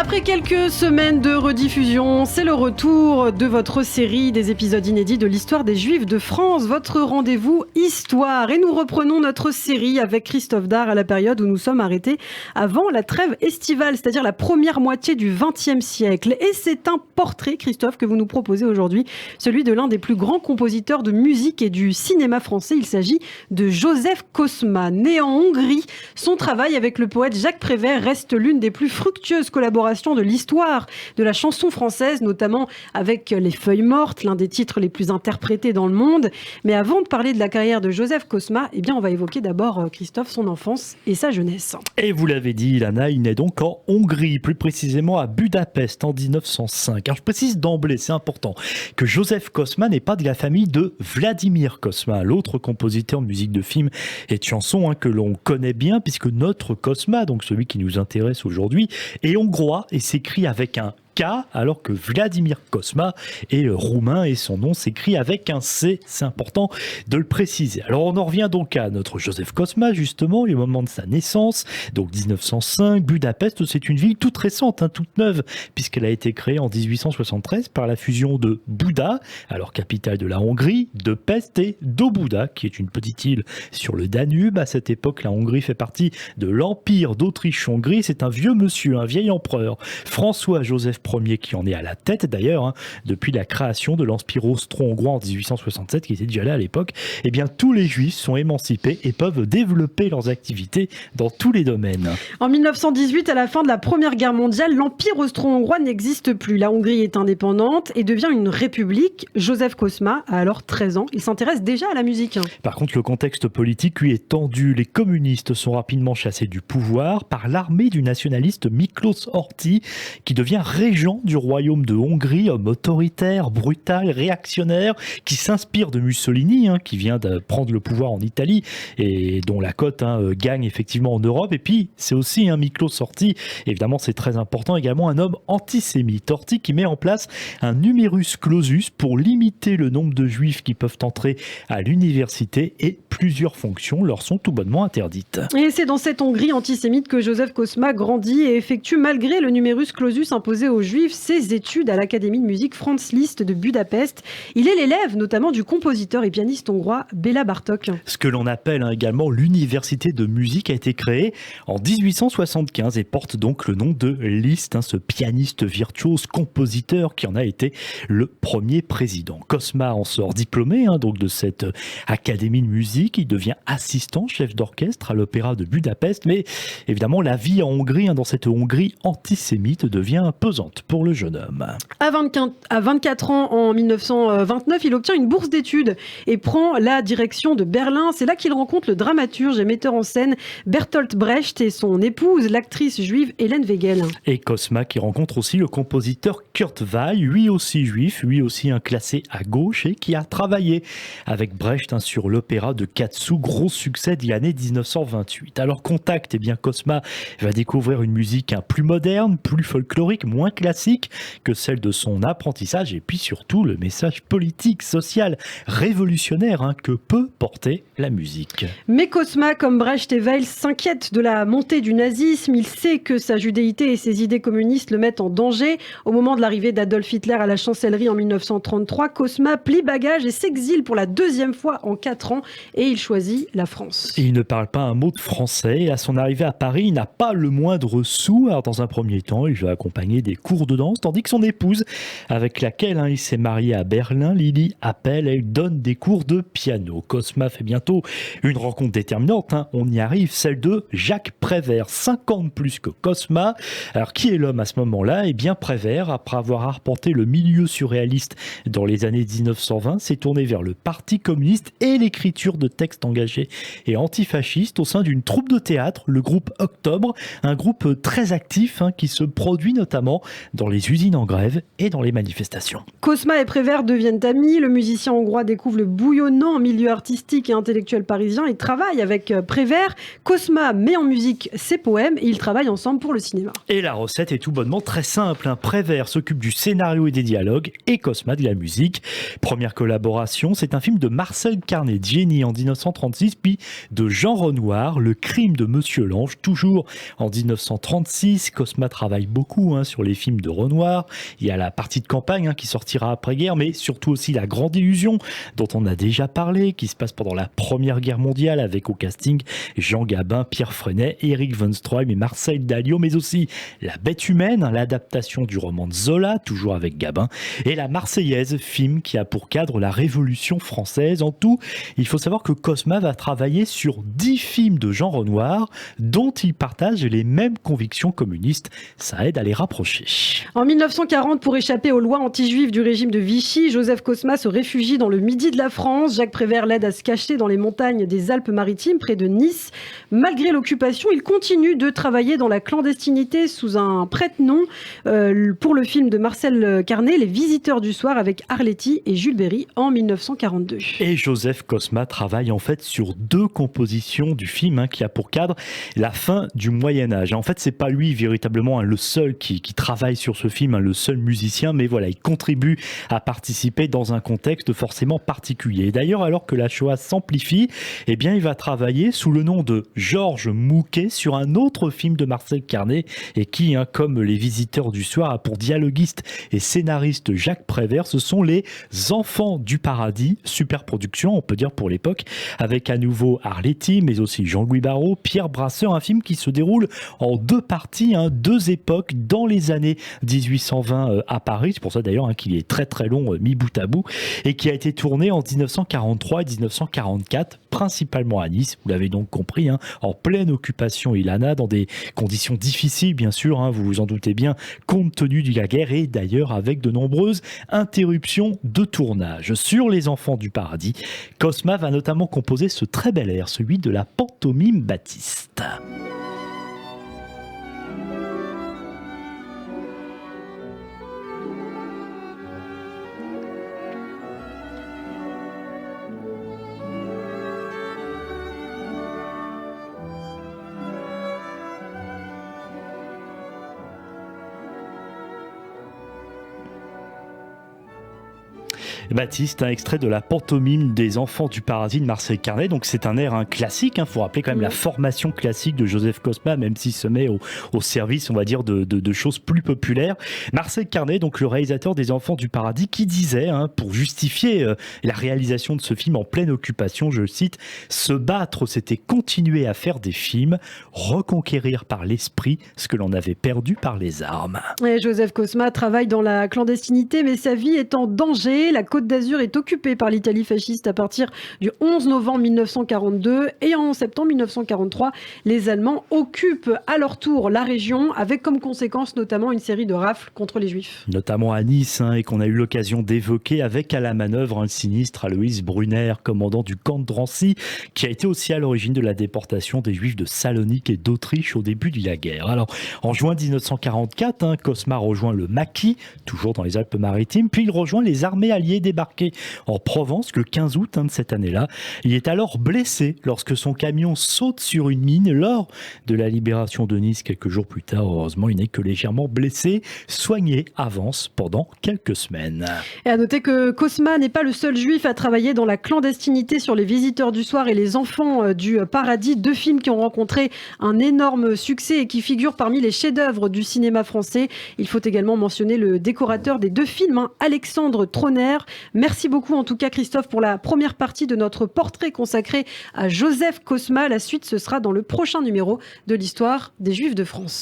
Après quelques semaines de rediffusion, c'est le retour de votre série des épisodes inédits de l'histoire des Juifs de France, votre rendez-vous histoire. Et nous reprenons notre série avec Christophe Dard à la période où nous sommes arrêtés avant la trêve estivale, c'est-à-dire la première moitié du XXe siècle. Et c'est un portrait, Christophe, que vous nous proposez aujourd'hui, celui de l'un des plus grands compositeurs de musique et du cinéma français. Il s'agit de Joseph Kosma. Né en Hongrie, son travail avec le poète Jacques Prévert reste l'une des plus fructueuses collaborations de l'histoire de la chanson française, notamment avec Les Feuilles mortes, l'un des titres les plus interprétés dans le monde. Mais avant de parler de la carrière de Joseph Kosma, eh bien on va évoquer d'abord, Christophe, son enfance et sa jeunesse. Et vous l'avez dit, Ilana, il naît donc en Hongrie, plus précisément à Budapest en 1905. Alors je précise d'emblée, c'est important, que Joseph Kosma n'est pas de la famille de Vladimir Kosma, l'autre compositeur de musique de film et de chansons que l'on connaît bien, puisque notre Kosma, donc celui qui nous intéresse aujourd'hui, est hongrois et s'écrit avec un K, alors que Vladimir Kosma est roumain et son nom s'écrit avec un C. C'est important de le préciser. Alors on en revient donc à notre Joseph Kosma, justement, le moment de sa naissance, donc 1905, Budapest, c'est une ville toute récente, toute neuve, puisqu'elle a été créée en 1873 par la fusion de Buda, alors capitale de la Hongrie, de Pest et d'Óbuda, qui est une petite île sur le Danube. À cette époque, la Hongrie fait partie de l'Empire d'Autriche-Hongrie. C'est un vieux monsieur, un vieil empereur, François-Joseph Ier, qui en est à la tête d'ailleurs, depuis la création de l'Empire austro-hongrois en 1867, qui était déjà là à l'époque. Eh bien, tous les Juifs sont émancipés et peuvent développer leurs activités dans tous les domaines. En 1918, à la fin de la Première Guerre mondiale, l'Empire austro-hongrois n'existe plus. La Hongrie est indépendante et devient une république. Joseph Kosma a alors 13 ans. Il s'intéresse déjà à la musique. Par contre, le contexte politique, lui, est tendu. Les communistes sont rapidement chassés du pouvoir par l'armée du nationaliste Miklos Horthy, qui devient régent du royaume de Hongrie, homme autoritaire, brutal, réactionnaire, qui s'inspire de Mussolini, qui vient de prendre le pouvoir en Italie et dont la cote gagne effectivement en Europe. Et puis, c'est aussi Miklos Horthy, évidemment c'est très important, également un homme antisémite. Horthy qui met en place un numerus clausus pour limiter le nombre de juifs qui peuvent entrer à l'université, et plusieurs fonctions leur sont tout bonnement interdites. Et c'est dans cette Hongrie antisémite que Joseph Kosma grandit et effectue, malgré le numerus clausus imposé aux Juifs, ses études à l'Académie de musique Franz Liszt de Budapest. Il est l'élève notamment du compositeur et pianiste hongrois Béla Bartók. Ce que l'on appelle également l'université de musique a été créée en 1875 et porte donc le nom de Liszt, ce pianiste virtuose compositeur qui en a été le premier président. Kosma en sort diplômé donc de cette Académie de musique. Il devient assistant chef d'orchestre à l'Opéra de Budapest, mais évidemment la vie en Hongrie, dans cette Hongrie antisémite, devient pesante pour le jeune homme. À 24 ans, en 1929, il obtient une bourse d'études et prend la direction de Berlin. C'est là qu'il rencontre le dramaturge et metteur en scène Bertolt Brecht et son épouse, l'actrice juive Hélène Weigel. Et Kosma qui rencontre aussi le compositeur Kurt Weill, lui aussi juif, lui aussi classé à gauche, et qui a travaillé avec Brecht sur l'opéra de Katsu, gros succès de l'année 1928. Alors contact, Kosma va découvrir une musique plus moderne, plus folklorique, moins classique que celle de son apprentissage, et puis surtout le message politique, social, révolutionnaire que peut porter la musique. Mais Kosma, comme Brecht et Weill, s'inquiète de la montée du nazisme. Il sait que sa judéité et ses idées communistes le mettent en danger. Au moment de l'arrivée d'Adolf Hitler à la chancellerie en 1933, Kosma plie bagage et s'exile pour la deuxième fois en 4 ans, et il choisit la France. Il ne parle pas un mot de français, et à son arrivée à Paris, il n'a pas le moindre sou. Alors dans un premier temps, il va accompagner des cours de danse, tandis que son épouse, avec laquelle il s'est marié à Berlin, Lily Appel, elle donne des cours de piano. Kosma fait bientôt une rencontre déterminante, on y arrive, celle de Jacques Prévert, 5 ans de plus que Kosma. Alors qui est l'homme à ce moment-là ? Prévert, après avoir arpenté le milieu surréaliste dans les années 1920, s'est tourné vers le Parti communiste et l'écriture de textes engagés et antifascistes au sein d'une troupe de théâtre, le groupe Octobre, un groupe très actif qui se produit notamment dans les usines en grève et dans les manifestations. Cosma et Prévert deviennent amis. Le musicien hongrois découvre le bouillonnant milieu artistique et intellectuel parisien et travaille avec Prévert. Cosma met en musique ses poèmes et ils travaillent ensemble pour le cinéma. Et la recette est tout bonnement très simple. Prévert s'occupe du scénario et des dialogues et Cosma de la musique. Première collaboration, c'est un film de Marcel Carné-Gieni en 1936, puis de Jean Renoir, Le crime de Monsieur Lange, toujours en 1936. Cosma travaille beaucoup sur les films de Renoir. Il y a la partie de campagne qui sortira après-guerre, mais surtout aussi La Grande Illusion, dont on a déjà parlé, qui se passe pendant la Première Guerre mondiale, avec au casting Jean Gabin, Pierre Freinet, Éric Von Stroheim et Marcel Dalliot, mais aussi La Bête humaine, l'adaptation du roman de Zola, toujours avec Gabin, et La Marseillaise, film qui a pour cadre la Révolution française. En tout, il faut savoir que Cosma va travailler sur 10 films de Jean Renoir, dont il partage les mêmes convictions communistes. Ça aide à les rapprocher. En 1940, pour échapper aux lois anti-juives du régime de Vichy, Joseph Cosma se réfugie dans le midi de la France. Jacques Prévert l'aide à se cacher dans les montagnes des Alpes-Maritimes, près de Nice. Malgré l'occupation, il continue de travailler dans la clandestinité sous un prête-nom pour le film de Marcel Carné, Les Visiteurs du soir, avec Arletty et Jules Berry en 1942. Et Joseph Cosma travaille en fait sur 2 compositions du film qui a pour cadre la fin du Moyen-Âge. En fait, c'est pas lui véritablement le seul qui travaille sur ce film, le seul musicien, mais voilà, il contribue à participer dans un contexte forcément particulier. D'ailleurs, alors que la Shoah s'amplifie, il va travailler sous le nom de Georges Mouquet sur un autre film de Marcel Carné et qui, comme Les Visiteurs du soir, a pour dialoguiste et scénariste Jacques Prévert. Ce sont Les Enfants du paradis, super production, on peut dire pour l'époque, avec à nouveau Arletty, mais aussi Jean-Louis Barrault, Pierre Brasseur, un film qui se déroule en 2 parties, 2 époques dans les années 1820 à Paris. C'est pour ça d'ailleurs qu'il est très très long mis bout à bout et qui a été tourné en 1943 et 1944, principalement à Nice. Vous l'avez donc compris, en pleine occupation Ilana, dans des conditions difficiles bien sûr, vous vous en doutez bien, compte tenu de la guerre et d'ailleurs avec de nombreuses interruptions de tournage. Sur Les Enfants du paradis, Cosma va notamment composer ce très bel air, celui de la pantomime Baptiste. Baptiste, un extrait de la pantomime des Enfants du paradis de Marcel Carné. Donc c'est un air classique, faut rappeler quand même la formation classique de Joseph Cosma, même s'il se met au service, on va dire, de choses plus populaires. Marcel Carné, donc le réalisateur des Enfants du paradis, qui disait, pour justifier la réalisation de ce film en pleine occupation, je cite, « Se battre, c'était continuer à faire des films, reconquérir par l'esprit ce que l'on avait perdu par les armes. » Et Joseph Cosma travaille dans la clandestinité, mais sa vie est en danger. La Côte d'Azur est occupée par l'Italie fasciste à partir du 11 novembre 1942 et en septembre 1943, les Allemands occupent à leur tour la région avec comme conséquence notamment une série de rafles contre les Juifs. Notamment à Nice et qu'on a eu l'occasion d'évoquer avec à la manœuvre le sinistre Aloïs Brunner, commandant du camp de Drancy, qui a été aussi à l'origine de la déportation des Juifs de Salonique et d'Autriche au début de la guerre. Alors, en juin 1944, Cosma rejoint le Maquis, toujours dans les Alpes-Maritimes, puis il rejoint les armées alliées débarquées en Provence le 15 août de cette année-là. Il est alors blessé lorsque son camion saute sur une mine lors de la libération de Nice quelques jours plus tard. Heureusement, il n'est que légèrement blessé. Soigné avance pendant quelques semaines. Et à noter que Cosma n'est pas le seul juif à travailler dans la clandestinité sur Les Visiteurs du soir et Les Enfants du paradis, 2 films qui ont rencontré un énorme succès et qui figurent parmi les chefs-d'œuvre du cinéma français. Il faut également mentionner le décorateur des 2 films, Alexandre Troner. Merci beaucoup en tout cas Christophe pour la première partie de notre portrait consacré à Joseph Cosma. La suite, ce sera dans le prochain numéro de l'histoire des Juifs de France.